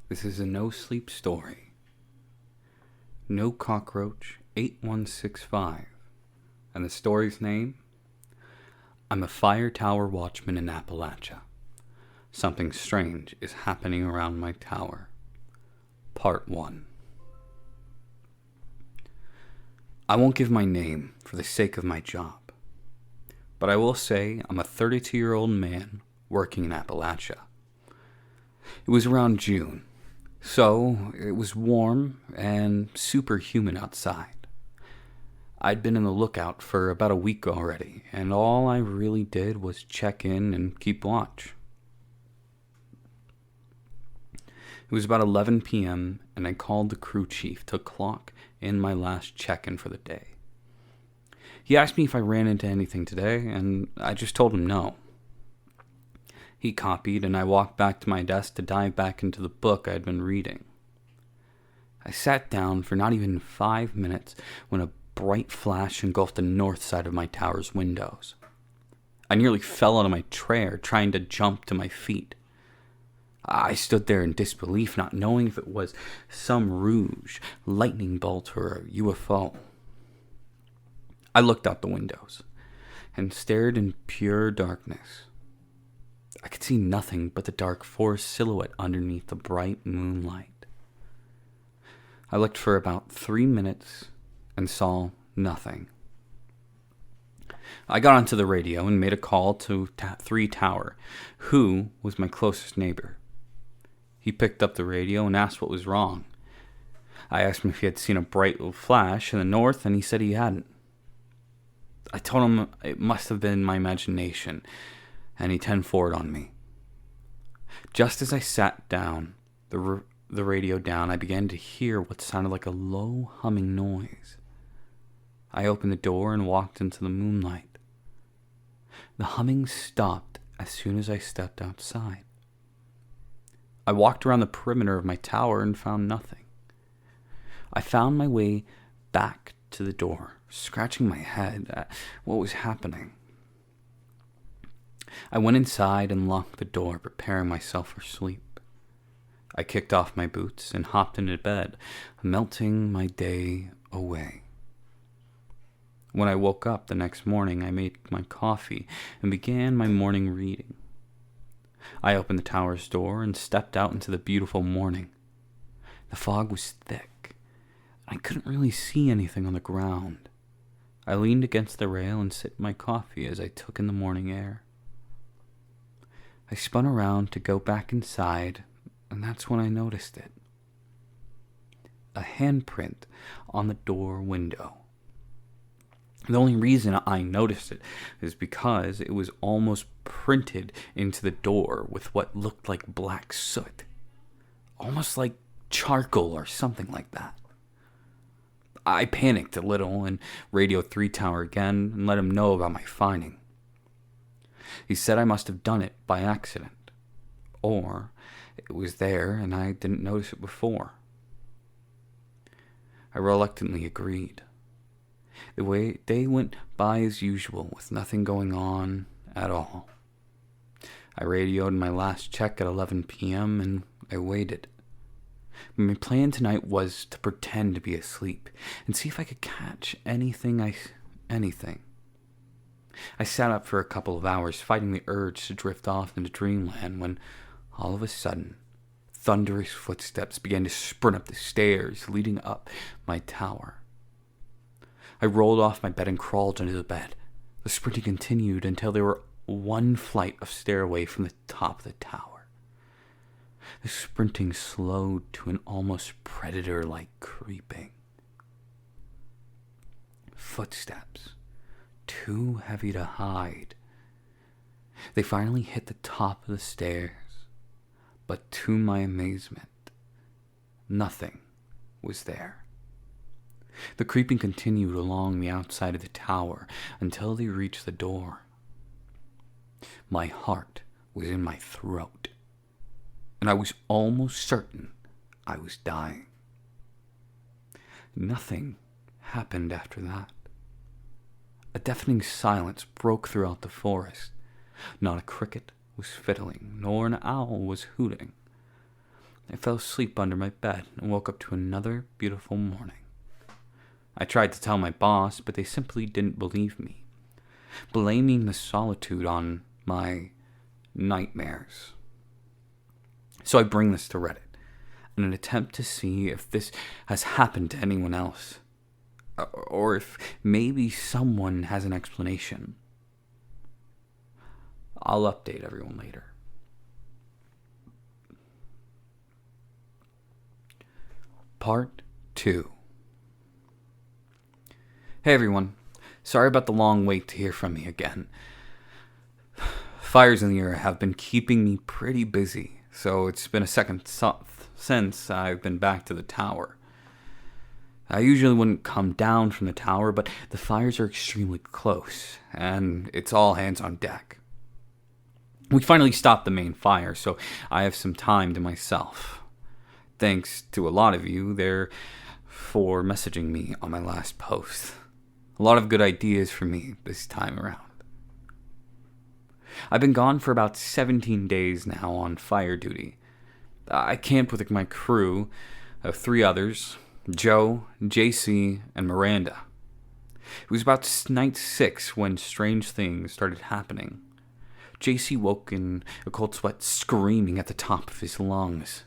This is a no-sleep story. No Cockroach 8165. And the story's name? I'm a fire tower watchman in Appalachia. Something strange is happening around my tower. Part 1. I won't give my name for the sake of my job, but I will say I'm a 32-year-old man working in Appalachia. It was around June, so it was warm and super humid outside. I'd been in the lookout for about a week already, and all I really did was check in and keep watch. It was about 11 p.m., and I called the crew chief to clock in my last check-in for the day. He asked me if I ran into anything today, and I just told him no. He copied, and I walked back to my desk to dive back into the book I'd been reading. I sat down for not even 5 minutes when a bright flash engulfed the north side of my tower's windows. I nearly fell out of my chair trying to jump to my feet. I stood there in disbelief, not knowing if it was some rouge, lightning bolt, or a UFO. I looked out the windows and stared in pure darkness. I could see nothing but the dark forest silhouette underneath the bright moonlight. I looked for about 3 minutes and saw nothing. I got onto the radio and made a call to 3 Tower, who was my closest neighbor. He picked up the radio and asked what was wrong. I asked him if he had seen a bright little flash in the north, and he said he hadn't. I told him it must have been my imagination, and he 10-4'd on me. Just as I sat down, the radio down, I began to hear what sounded like a low humming noise. I opened the door and walked into the moonlight. The humming stopped as soon as I stepped outside. I walked around the perimeter of my tower and found nothing. I found my way back to the door, scratching my head at what was happening. I went inside and locked the door, preparing myself for sleep. I kicked off my boots and hopped into bed, melting my day away. When I woke up the next morning, I made my coffee and began my morning reading. I opened the tower's door and stepped out into the beautiful morning. The fog was thick, and I couldn't really see anything on the ground. I leaned against the rail and sipped my coffee as I took in the morning air. I spun around to go back inside, and that's when I noticed it. A handprint on the door window. The only reason I noticed it is because it was almost printed into the door with what looked like black soot. Almost like charcoal or something like that. I panicked a little and radioed 3 Tower again and let him know about my finding. He said I must have done it by accident. Or it was there and I didn't notice it before. I reluctantly agreed. The day went by as usual, with nothing going on at all. I radioed my last check at 11 p.m. and I waited. My plan tonight was to pretend to be asleep and see if I could catch anything. I sat up for a couple of hours, fighting the urge to drift off into dreamland, when all of a sudden, thunderous footsteps began to sprint up the stairs leading up my tower. I rolled off my bed and crawled under the bed. The sprinting continued until they were one flight of stairway from the top of the tower. The sprinting slowed to an almost predator-like creeping. Footsteps, too heavy to hide. They finally hit the top of the stairs, but to my amazement, nothing was there. The creeping continued along the outside of the tower until they reached the door. My heart was in my throat, and I was almost certain I was dying. Nothing happened after that. A deafening silence broke throughout the forest. Not a cricket was fiddling, nor an owl was hooting. I fell asleep under my bed and woke up to another beautiful morning. I tried to tell my boss, but they simply didn't believe me, blaming the solitude on my nightmares. So I bring this to Reddit in an attempt to see if this has happened to anyone else, or if maybe someone has an explanation. I'll update everyone later. Part 2. Hey everyone, sorry about the long wait to hear from me again. Fires in the area have been keeping me pretty busy, so it's been a second since I've been back to the tower. I usually wouldn't come down from the tower, but the fires are extremely close, and it's all hands on deck. We finally stopped the main fire, so I have some time to myself. Thanks to a lot of you there for messaging me on my last post. A lot of good ideas for me this time around. I've been gone for about 17 days now on fire duty. I camped with my crew of 3 others, Joe, JC, and Miranda. It was about night 6 when strange things started happening. JC woke in a cold sweat, screaming at the top of his lungs.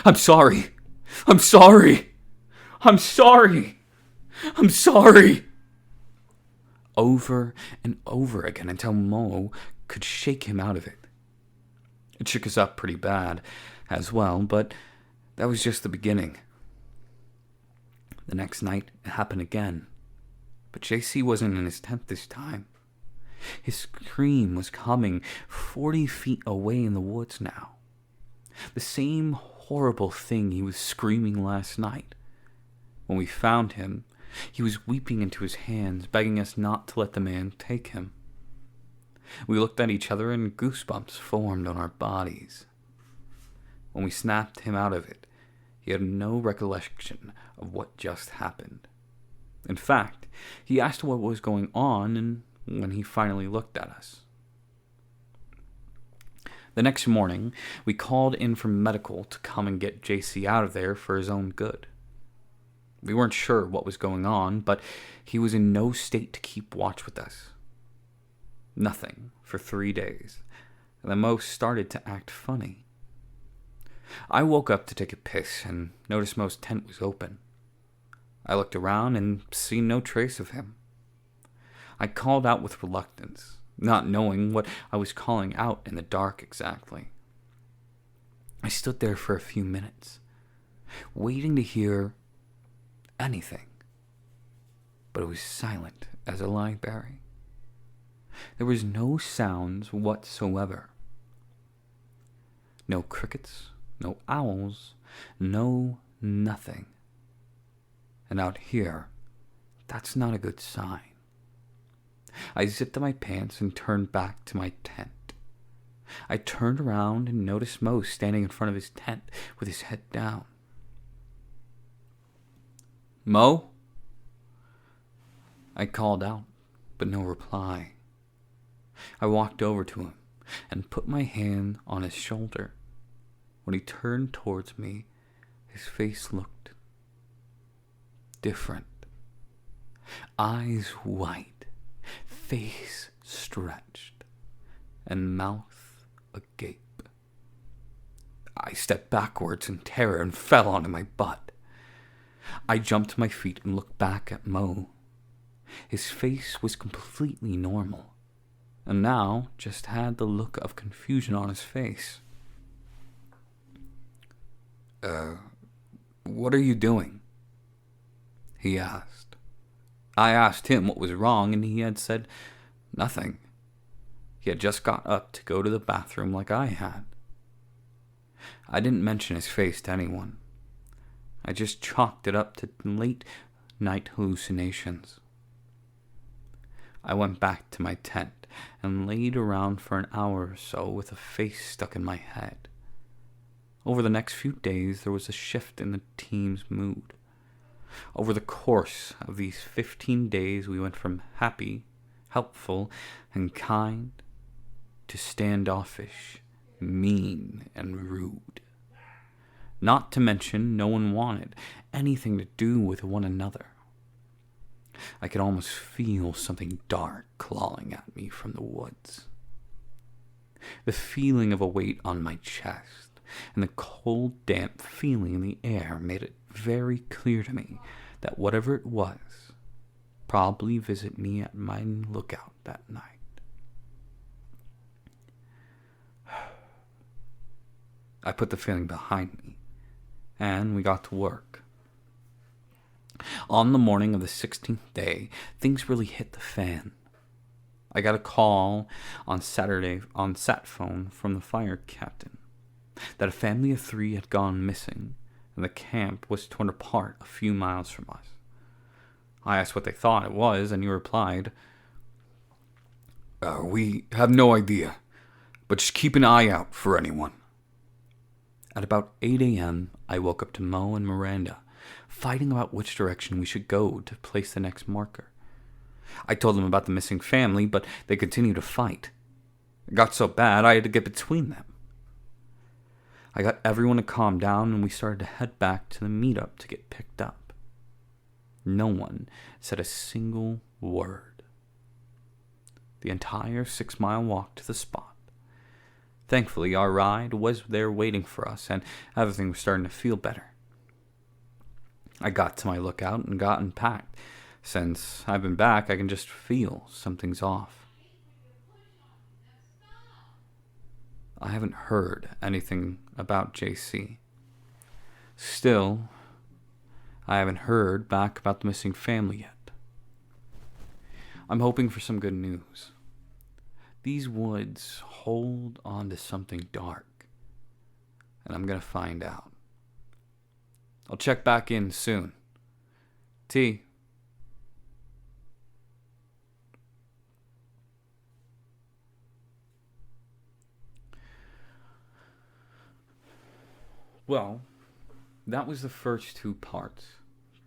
I'm sorry! I'm sorry! I'm sorry! I'm sorry! Over and over again until Mo could shake him out of it. It shook us up pretty bad as well, but that was just the beginning. The next night, it happened again. But JC wasn't in his tent this time. His scream was coming 40 feet away in the woods now. The same horrible thing he was screaming last night. When we found him, he was weeping into his hands, begging us not to let the man take him. We looked at each other and goosebumps formed on our bodies. When we snapped him out of it, he had no recollection of what just happened. In fact, he asked what was going on, and when he finally looked at us. The next morning, we called in from medical to come and get JC out of there for his own good. We weren't sure what was going on, but he was in no state to keep watch with us. Nothing for 3 days, and then Mo started to act funny. I woke up to take a piss and noticed Mo's tent was open. I looked around and seen no trace of him. I called out with reluctance, not knowing what I was calling out in the dark exactly. I stood there for a few minutes, waiting to hear anything, but it was silent as a library. There was no sounds whatsoever. No crickets, no owls, no nothing. And out here, that's not a good sign. I zipped up my pants and turned back to my tent. I turned around and noticed Mo standing in front of his tent with his head down. Mo? I called out, but no reply. I walked over to him and put my hand on his shoulder. When he turned towards me, his face looked different. Eyes white, face stretched, and mouth agape. I stepped backwards in terror and fell onto my butt. I jumped to my feet and looked back at Mo. His face was completely normal, and now just had the look of confusion on his face. What are you doing? He asked. I asked him what was wrong, and he had said nothing. He had just got up to go to the bathroom like I had. I didn't mention his face to anyone. I just chalked it up to late night hallucinations. I went back to my tent and laid around for an hour or so with a face stuck in my head. Over the next few days, there was a shift in the team's mood. Over the course of these 15 days, we went from happy, helpful, and kind to standoffish, mean, and rude. Not to mention, no one wanted anything to do with one another. I could almost feel something dark clawing at me from the woods. The feeling of a weight on my chest and the cold, damp feeling in the air made it very clear to me that whatever it was probably visit me at my lookout that night. I put the feeling behind me, and we got to work. On the morning of the 16th day, things really hit the fan. I got a call on Saturday on sat phone from the fire captain that a family of 3 had gone missing, and the camp was torn apart a few miles from us. I asked what they thought it was, and he replied, "We have no idea, but just keep an eye out for anyone." At about 8 a.m., I woke up to Mo and Miranda fighting about which direction we should go to place the next marker. I told them about the missing family, but they continued to fight. It got so bad I had to get between them. I got everyone to calm down, and we started to head back to the meetup to get picked up. No one said a single word. The entire 6-mile walk to the spot. Thankfully, our ride was there waiting for us, and everything was starting to feel better. I got to my lookout and got unpacked. Since I've been back, I can just feel something's off. I haven't heard anything about JC. Still, I haven't heard back about the missing family yet. I'm hoping for some good news. These woods hold on to something dark, and I'm gonna find out. I'll check back in soon. T. Well, that was the first 2 parts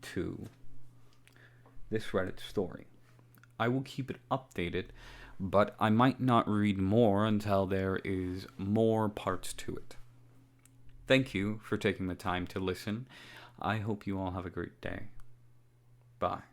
to this Reddit story. I will keep it updated, but I might not read more until there is more parts to it. Thank you for taking the time to listen. I hope you all have a great day. Bye.